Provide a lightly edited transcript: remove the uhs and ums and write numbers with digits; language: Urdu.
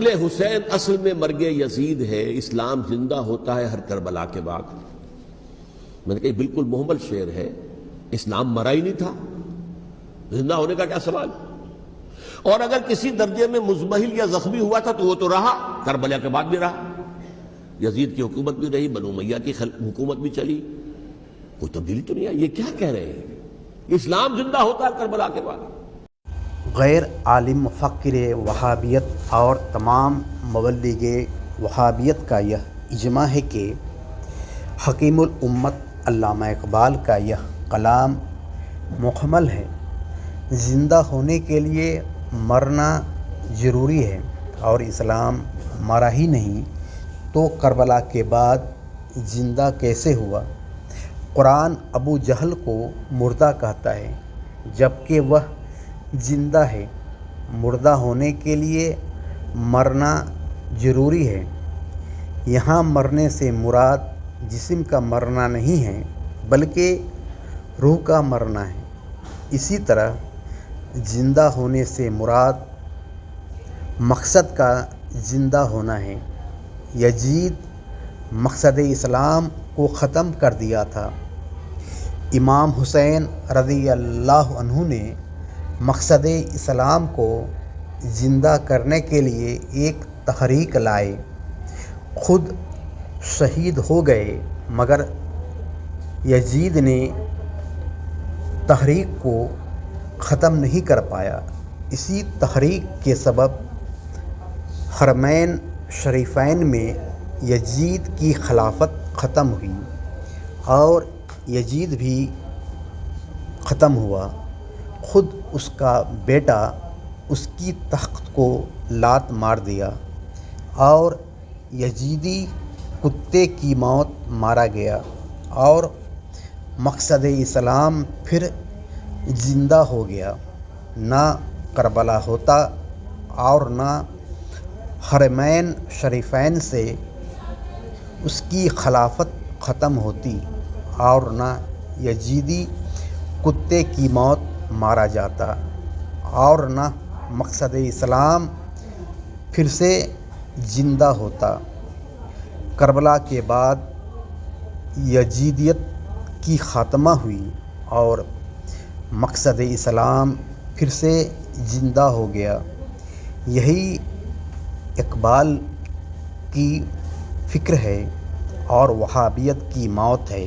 قتل حسین اصل میں مرگ یزید ہے، اسلام زندہ ہوتا ہے ہر کربلا کے بعد۔ میں نے کہا بالکل محمل شعر ہے، اسلام مرا ہی نہیں تھا، زندہ ہونے کا کیا سوال؟ اور اگر کسی درجے میں مزمحل یا زخمی ہوا تھا تو وہ تو رہا، کربلا کے بعد بھی رہا، یزید کی حکومت بھی رہی، بنو امیہ کی حکومت بھی چلی، کوئی تبدیلی تو نہیں آئی۔ یہ کیا کہہ رہے ہیں؟ اسلام زندہ ہوتا ہے کربلا کے بعد۔ غیر عالم مفکر وہابیت اور تمام مبلغ وہابیت کا یہ اجماع ہے کہ حکیم الامت علامہ اقبال کا یہ کلام مکمل ہے۔ زندہ ہونے کے لیے مرنا ضروری ہے، اور اسلام مرا ہی نہیں تو کربلا کے بعد زندہ کیسے ہوا؟ قرآن ابو جہل کو مردہ کہتا ہے جبکہ وہ زندہ ہے۔ مردہ ہونے کے لیے مرنا ضروری ہے۔ یہاں مرنے سے مراد جسم کا مرنا نہیں ہے بلکہ روح کا مرنا ہے۔ اسی طرح زندہ ہونے سے مراد مقصد کا زندہ ہونا ہے۔ یزید مقصد اسلام کو ختم کر دیا تھا۔ امام حسین رضی اللہ عنہ نے مقصد اسلام کو زندہ کرنے کے لیے ایک تحریک لائے، خود شہید ہو گئے، مگر یزید نے تحریک کو ختم نہیں کر پایا۔ اسی تحریک کے سبب حرمین شریفین میں یزید کی خلافت ختم ہوئی اور یزید بھی ختم ہوا۔ خود اس کا بیٹا اس کی تخت کو لات مار دیا اور یزیدی کتے کی موت مارا گیا، اور مقصد اسلام پھر زندہ ہو گیا۔ نہ کربلا ہوتا اور نہ حرمین شریفین سے اس کی خلافت ختم ہوتی، اور نہ یزیدی کتے کی موت مارا جاتا، اور نہ مقصد اسلام پھر سے زندہ ہوتا۔ کربلا کے بعد یزیدیت کی خاتمہ ہوئی اور مقصد اسلام پھر سے زندہ ہو گیا۔ یہی اقبال کی فکر ہے اور وہابیت کی موت ہے۔